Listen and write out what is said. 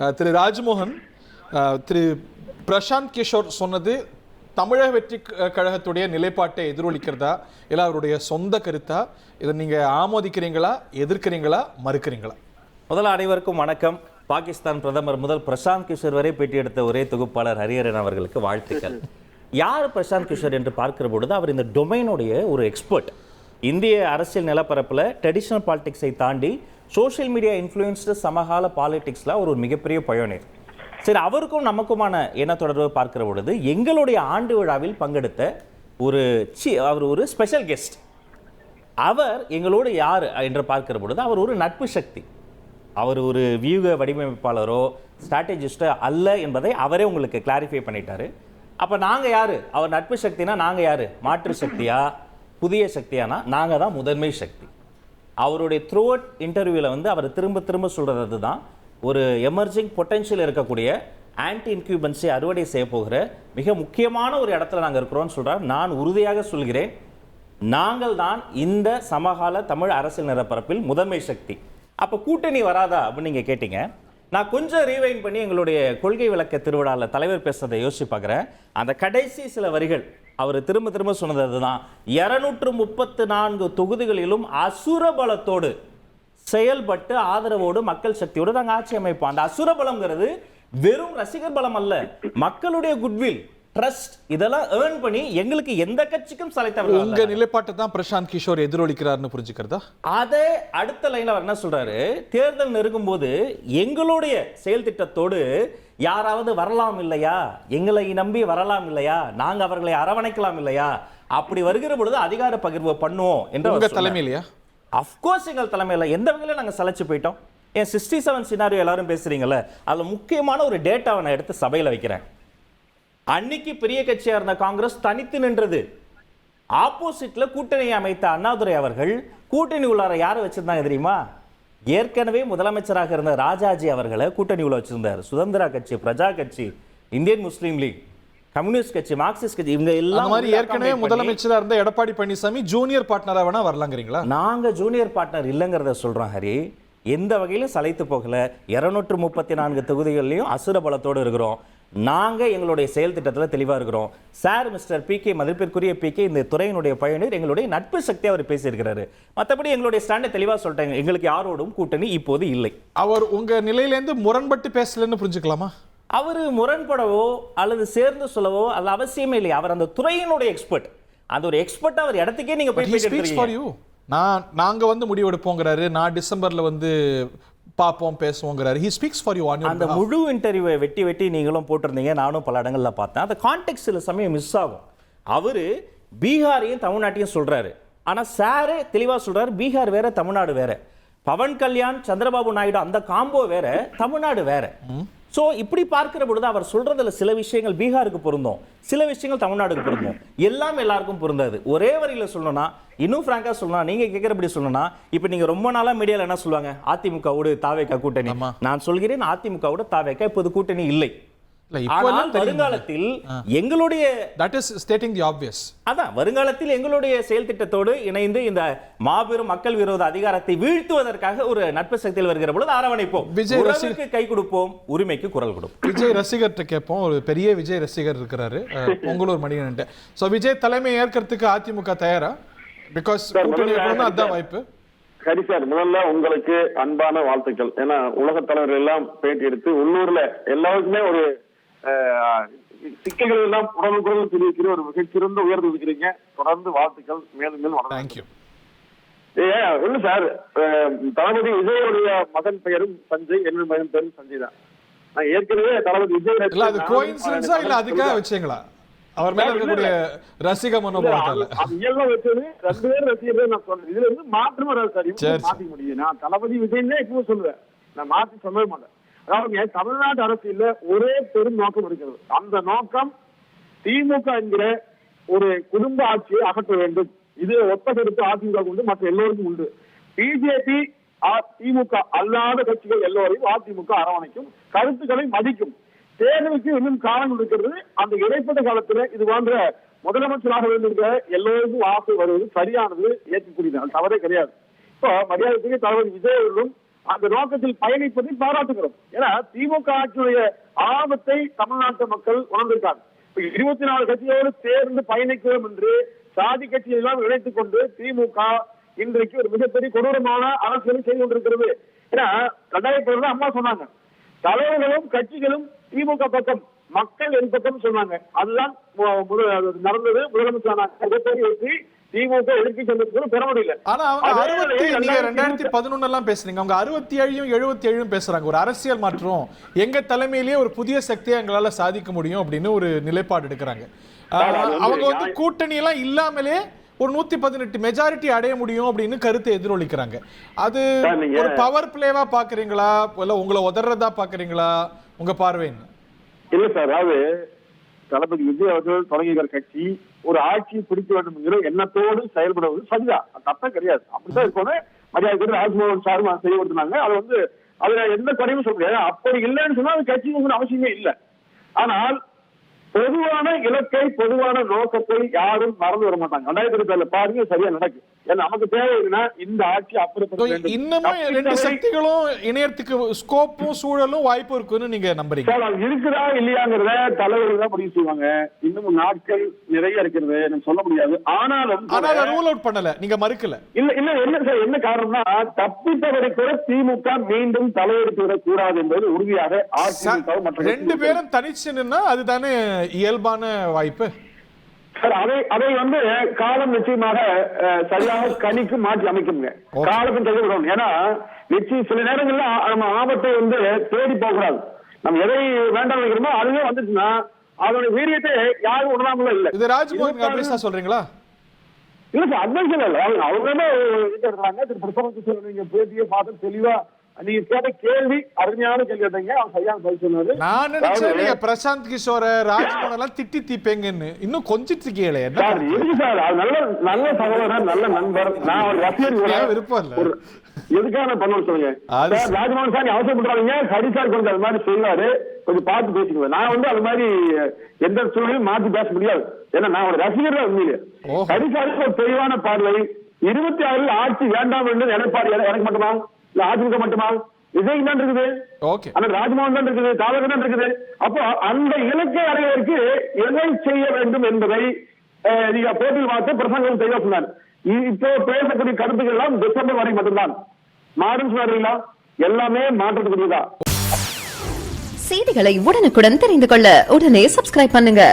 திரு ராஜ்மோகன், திரு பிரசாந்த் கிஷோர் சொன்னது தமிழக வெற்றி கழகத்துடைய நிலைப்பாட்டை எதிரொலிக்கிறதா இல்லை அவருடைய சொந்த கருத்தா? இதை நீங்கள் ஆமோதிக்கிறீங்களா, எதிர்க்கிறீங்களா, மறுக்கிறீங்களா? முதல்ல அனைவருக்கும் வணக்கம். பாகிஸ்தான் பிரதமர் முதல் பிரசாந்த் கிஷோர் வரை பேட்டி எடுத்த ஒரே தொகுப்பாளர் ஹரிஹரன் அவர்களுக்கு வாழ்த்துக்கள். யார் பிரசாந்த் கிஷோர் என்று பார்க்கிற பொழுது அவர் இந்த டொமைனுடைய ஒரு எக்ஸ்பர்ட். இந்திய அரசியல் நிலப்பரப்பில் ட்ரெடிஷ்னல் பாலிடிக்ஸை தாண்டி சோஷியல் மீடியா இன்ஃப்ளூயன்ஸ்டு சமகால பாலிடிக்ஸில் அவர் ஒரு மிகப்பெரிய பயோனியர். சரி, அவருக்கும் நமக்குமான என்ன தொடர்பு பார்க்கிற பொழுது எங்களுடைய ஆண்டு விழாவில் பங்கெடுத்த அவர் ஒரு ஸ்பெஷல் கெஸ்ட். அவர் எங்களோடு யார் என்று பார்க்கிற பொழுது அவர் ஒரு நட்பு சக்தி. அவர் ஒரு வியூக வடிவமைப்பாளரோ ஸ்ட்ராட்டஜிஸ்டோ அல்ல என்பதை அவரே உங்களுக்கு கிளாரிஃபை பண்ணிட்டாரு. அப்போ நாங்கள் யார்? அவர் நட்பு சக்தினா நாங்கள் யார்? மாற்று சக்தியா, புதிய சக்தியானா? நாங்கள் தான் முதன்மை சக்தி. அவருடைய த்ரூ அவுட் இன்டர்வியூவில் அவர் திரும்ப திரும்ப சொல்கிறது அதுதான். ஒரு எமர்ஜிங் பொட்டென்ஷியல் இருக்கக்கூடிய ஆன்டி இன்க்யூபன்ஸை அறுவடை செய்ய போகிற மிக முக்கியமான ஒரு இடத்துல நாங்கள் இருக்கிறோம்னு சொல்கிறார். நான் உறுதியாக சொல்கிறேன், நாங்கள் தான் இந்த சமகால தமிழ் அரசியல் நிலப்பரப்பில் முதன்மை சக்தி. அப்போ கூட்டணி வராதா அப்படின்னு நீங்கள் கேட்டீங்க. நான் கொஞ்சம் ரீவைண்ட் பண்ணி எங்களுடைய கொள்கை விளக்க திருவிழாவில் தலைவர் பேசுறதை யோசிச்சு பார்க்குறேன். அந்த கடைசி சில வரிகள் அவர் திரும்ப திரும்ப சொன்னது அதுதான். 234 தொகுதிகளிலும் அசுர பலத்தோடு செயல்பட்டு ஆதரவோடு மக்கள் சக்தியோடு நாங்கள் ஆட்சி அமைப்போம். அந்த அசுர பலம்ங்கிறது வெறும் ரசிகர் பலம் அல்ல, மக்களுடைய குட்வில், ட்ரஸ்ட், இதெல்லாம் ஏர்ன் பண்ணி எங்களுக்கு எந்த கட்சிக்கும் சலைத்தவர்கள். உங்க நிலைப்பாட்டை தான் பிரசாந்த் கிஷோர் எதிரொலிக்கிறார்னு புரிஞ்சுக்கிறதா? அதே அடுத்த லைன்ல அவர் என்ன சொல்றாரு, தேர்தல் நெருங்கும் போது எங்களுடைய செயல் திட்டத்தோடு யாராவது வரலாம் இல்லையா, எங்களை நம்பி வரலாம் இல்லையா, நாங்க அவர்களை அரவணைக்கலாம் இல்லையா, அப்படி வருகிற பொழுது அதிகார பகிர்வு பண்ணுவோம் என்று உங்க தலைமையிலையா? அஃப்கோர்ஸ் எங்கள் தலைமையில. எந்த வகையில நாங்க சலைச்சு போயிட்டோம்? ஏன் 67 சினாரியோ எல்லாரும் பேசுறீங்கல்ல, அதுல முக்கியமான ஒரு டேட்டாவை நான் எடுத்து சபையில வைக்கிறேன். அன்னைக்கு பெரிய கட்சியா இருந்த காங்கிரஸ் தனித்து நின்றது. ஆப்போசிட்ல கூட்டணியை அமைத்த அண்ணாதுரை அவர்கள் கூட்டணி உள்ளார யாரை வச்சிருந்தாங்க தெரியுமா? ஏற்கனவே முதலமைச்சராக இருந்த ராஜாஜி அவர்களை கூட்டணி உள்ள வச்சிருந்தார். சுதந்திரா கட்சி, பிரஜா கட்சி, இந்தியன் முஸ்லீம் லீக், கம்யூனிஸ்ட் கட்சி, மார்க்சிஸ்ட் கட்சி, இவங்க எல்லாம் மாதிரி ஏற்கனவே முதலமைச்சரா இருந்த எடப்பாடி பழனிசாமி ஜூனியர் பார்ட்னரா வேணா வரலாங்கிறீங்களா? நாங்க ஜூனியர் பார்ட்னர் இல்லைங்கிறத சொல்றோம் ஹரி. எந்த வகையிலும் சளைத்து போகல. 234 தொகுதிகளிலையும் அசுர பலத்தோடு இருக்கிறோம். நாங்க எங்களுடைய செயல் திட்டத்தில் தெளிவா இருக்கிறோம். சார் மிஸ்டர் PK, மதிப்பிற்குரிய PK, இந்த துறையினுடைய பயணியர், எங்களுடைய நட்பு சக்தி அவர் பேசியிருக்கிறாரு. மற்றபடி எங்களுடைய ஸ்டாண்டை தெளிவா சொல்லிட்டாங்க. எங்களுக்கு யாரோடும் கூட்டணி இப்போது இல்லை. அவர் உங்க நிலையிலேருந்து முரண்பட்டு பேசலன்னு புரிஞ்சுக்கலாமா? அவர் முரண்படவோ அல்லது சேர்ந்து சொல்லவோ அது அவசியமே இல்லை. அவர் அந்த துறையினுடைய எக்ஸ்பர்ட். அந்த ஒரு எக்ஸ்பர்ட் அவர் இடத்துக்கே நீங்க போய் நாங்க வந்து முடிவெடுப்போங்கிறாரு. நான் டிசம்பர்ல வந்து பாப்போம் பேசுவோங்கிறாரு. He speaks for you on your அந்த முழு இன்டர்வியூவை வெட்டி நீங்களும் போட்டிருந்தீங்க, நானும் பல இடங்கள்ல பார்த்தேன். அந்த கான்டெக்ட் சில சமயம் மிஸ் ஆகும். அவரு பீகாரையும் தமிழ்நாட்டையும் சொல்றாரு. ஆனா சாரே தெளிவா சொல்றாரு, பீகார் வேற, தமிழ்நாடு வேற. பவன் கல்யாண், சந்திரபாபு நாயுடு அந்த காம்போ வேற, தமிழ்நாடு வேற. சோ இப்படி பார்க்கிற பொழுது அவர் சொல்றதுல சில விஷயங்கள் பீகாருக்கு பொருந்தும், சில விஷயங்கள் தமிழ்நாடுக்கு பொருந்தும், எல்லாம் எல்லாருக்கும் பொருந்தாது. ஒரே வரியில சொல்லணும்னா, இன்னும் பிராங்கா சொல்லணும், நீங்க கேட்கிறபடி சொல்லணும்னா, இப்ப நீங்க ரொம்ப நாளா மீடியால என்ன சொல்லுவாங்க, அதிமுகவோடு தாவேகா கூட்டணி. நான் சொல்கிறேன், அதிமுகவோடு தாவேகா இப்போது கூட்டணி இல்லை. வருங்காலத்தில் எங்களுடைய வருங்காலத்தில் எங்களுடைய செயல் திட்டத்தோடு இணைந்து இந்த மாபெரும் மக்கள் விரோத அதிகாரத்தை வீழ்த்துவதற்காக ஒரு நட்பு சக்தியில் வருகிற பொழுது அரவணைப்போம், விஜய் கை கொடுப்போம், உரிமைக்கு குரல் கொடுப்போம். விஜய் ரசிகர்கிட்ட கேட்போம். ஒரு பெரிய விஜய் ரசிகர் இருக்கிறாரு பொங்கலூர் மணிகண்ட. சோ விஜய் தலைமை ஏற்கிறதுக்கு அதிமுக தயாரா? பிகாஸ் அதான் வாய்ப்பு. சரி சார், முதல்ல உங்களுக்கு அன்பான வாழ்த்துக்கள். ஏன்னா உலக தலைவர்கள் எல்லாம் பேட்டி எடுத்து உள்ளூர்ல எல்லாருக்குமே ஒரு சிக்கல்கள் எல்லாம் உடனுக்குடன் தெரிவிக்கிற ஒரு மிகச்சிறந்த உயர்ந்து இருக்கிறீங்க. தொடர்ந்து வாழ்த்துக்கள், மேலும் மேலும் வளர்ந்து. இல்ல சார், தளபதி விஜயுடைய மகன் பெயரும் சஞ்சய், என்னுடைய மகன் பெயரும் சஞ்சய் தான். நான் ஏற்கனவே தளபதி விஜய் அதுக்காக வச்சீங்களா? அவர் மேல இருக்கக்கூடிய ரசிக மனோபாவத்தால இயல்பா வச்சது 2 பேர் ரசிகர்கள் நான் சொல்றேன். இதுல இருந்து மாற்றம் வராது சார். மாத்திக்க முடியும். நான் தளபதி விஜய்னே எப்பவும் சொல்லுவேன், நான் மாத்தி சொல்லவே மாட்டேன். அதாவது தமிழ்நாட்டு அரசியல்ல ஒரே பெரும் நோக்கம் இருக்கிறது. அந்த நோக்கம் திமுக என்கிற ஒரு குடும்ப ஆட்சியை அகற்ற வேண்டும். இது ஒத்த கருத்து அதிமுக உண்டு, மற்ற எல்லோருக்கும் உண்டு. பிஜேபி திமுக அல்லாத கட்சிகள் எல்லோரையும் அதிமுக அரவணைக்கும், கருத்துக்களை மதிக்கும். தேர்தலுக்கு இன்னும் காலம் இருக்கிறது. அந்த இடைப்பட்ட காலத்துல இது போன்ற முதலமைச்சராக வேண்டும் எல்லோருக்கும் ஆசை வருவது சரியானது, ஏற்கக்கூடியது, தவறே கிடையாது. இப்போ மரியாதைக்குரிய தளபதி விஜய் அவர்களும் அந்த நோக்கத்தில் பயணிப்பதை பாராட்டுகிறோம். ஏன்னா திமுக ஆட்சியுடைய ஆபத்தை தமிழ்நாட்டு மக்கள் உணர்ந்திருக்காங்க. 24 கட்சியோடு சேர்ந்து பயணிக்கிறோம் என்று சாதி கட்சியை எல்லாம் இணைத்துக் கொண்டு திமுக இன்றைக்கு ஒரு மிகப்பெரிய கொடூரமான அரசியலை செய்து கொண்டிருக்கிறது. ஏன்னா 2010 அம்மா சொன்னாங்க, தலைவர்களும் கட்சிகளும் திமுக பக்கம், மக்கள் என் பக்கம் சொன்னாங்க. அதுதான் நடந்தது. முதலமைச்சர் வெற்றி திமுக எதிர்ப்பு சந்தர்ப்பம் பெற முடியல. ஆனா அவங்க 2011 எல்லாம் பேசுறீங்க, அவங்க 67 77 பேசுறாங்க. ஒரு அரசியல் மாற்றம், எங்க தலைமையிலேயே ஒரு புதிய சக்தியை எங்களால சாதிக்க முடியும் அப்படின்னு ஒரு நிலைப்பாடு எடுக்கிறாங்க. அவங்க வந்து கூட்டணி எல்லாம் இல்லாமலே ஒரு 118 மெஜாரிட்டி அடைய முடியும் அப்படின்னு கருத்தை எதிரொலிக்கிறாங்க. அது ஒரு பவர் பிளேவா பாக்குறீங்களா, இல்ல உங்களை உதறதா பாக்குறீங்களா? உங்க பார்வை என்ன? இல்ல சார், அதாவது தளபதி விஜய் அவர்கள் தொடங்குகிற கட்சி ஒரு ஆட்சியை பிடிக்க வேண்டும் என்கிற எண்ணத்தோடு செயல்படுவது சரிதான், தப்பே கிடையாது. அப்படித்தான் இருக்கணும். மரியாதை ராஜ்மோகன் சாரும் செயல்படுத்தினாங்க. அது வந்து அதுல எந்த குறையும் சொல்ல முடியாது. அப்படி இல்லைன்னு சொன்னா அது கட்சிக்கு அவசியமே இல்லை. ஆனால் பொதுவான இலக்கை, பொதுவான நோக்கத்தை யாரும் மறந்து வர மாட்டாங்க. 2024 பாருங்க சரியா நடக்கும். ஏன்னா நமக்கு தேவைன்னா இந்த ஆட்சி அப்புறப்படுத்த இன்னமும் ரெண்டு சக்திகளும் இணையத்துக்கு ஸ்கோப்பும் சூழலும் வாய்ப்பு இருக்குன்னு நீங்க நம்புறீங்க? இருக்குதா இல்லையாங்கிறத தலைவர்கள் தான் முடிவு செய்வாங்க. இன்னும் நாட்கள் நிறைய இருக்கிறது, எனக்கு சொல்ல முடியாது. ஆனாலும் ரூல் அவுட் பண்ணல, நீங்க மறுக்கல. இல்ல இல்ல என்ன சார், என்ன காரணம்னா தப்பித்தவரை கூட திமுக மீண்டும் தலையெடுத்து விடக் கூடாது என்பது உறுதியாக ரெண்டு பேரும் தனிச்சு நின்னா அதுதானே இயல்பான வாய்ப்பு சார். அதை வந்து காலம் நிச்சயமாக சரியாக கணிக்கு மாற்றி அமைக்குங்க. காலத்தும் தெரிவிக்கணும். ஏன்னா நிச்சயம் சில நேரங்கள்ல நம்ம ஆபத்தை வந்து தேடி போகக்கூடாது. நம்ம எதை வேண்டாம் வைக்கிறோமோ அதுவே வந்துச்சுன்னா அதோட வீரியத்தை யாரும் உணராமலும் இல்லை. இது ராஜ்மோகன் அட்வைஸா சொல்றீங்களா? இல்ல சார், அட்வைஸ் இல்ல. அவங்க எடுக்கிறாங்க. திரு பிரசவ கிஷோர் நீங்க பேட்டியை பார்த்து தெளிவா நீங்க கேட்ட கேள்வி அருமையான கேள்வி கேட்டீங்க. அவன் சரியான பதில் சொன்னாரு. நான் நினைச்சேன் நீங்க பிரசாந்த் கிஷோர ராஜ்மோகன் எல்லாம் திட்டி தீப்பேங்கன்னு. இன்னும் கொஞ்சம் திக்கல. சார் இருக்கு சார், அது நல்ல நல்ல சகோதரர், நல்ல நண்பர். நான் ஒரு ரசிகர் விருப்பம் இல்ல. எதுக்காக பண்ண சொல்லுங்க ராஜ்மோகன் சார், அவசரப்படுறாங்க. ஹரிசார் கொஞ்சம் அது மாதிரி செய்வாரு, கொஞ்சம் பார்த்து பேசிக்குவேன். நான் வந்து அது மாதிரி எந்த சூழ்நிலையும் மாற்றி பேச முடியாது. ஏன்னா நான் ஒரு ரசிகர் தான். உண்மையிலே ஹரிசாருக்கு ஒரு தெளிவான பார்வை. 26 ஆட்சி வேண்டாம் என்று நினைப்பாரு. எனக்கு மட்டுமா இல்ல அதிமுக மட்டுமா? விஜய் தான் இருக்குது, அந்த ராஜ்மோகன் தான் இருக்குது, தாவக தான் இருக்குது. அப்போ அந்த இலக்கை அடைவதற்கு எதை செய்ய வேண்டும் என்பதை நீங்க போட்டியில் பார்த்து பிரசங்கம் செய்ய சொன்னார். இப்போ பேசக்கூடிய கருத்துக்கள் எல்லாம் டிசம்பர் வரை மட்டும்தான் மாறும் சொன்னார்களா? எல்லாமே மாற்றத்துக்குரியதா? செய்திகளை உடனுக்குடன் தெரிந்து கொள்ள உடனே சப்ஸ்கிரைப் பண்ணுங்க.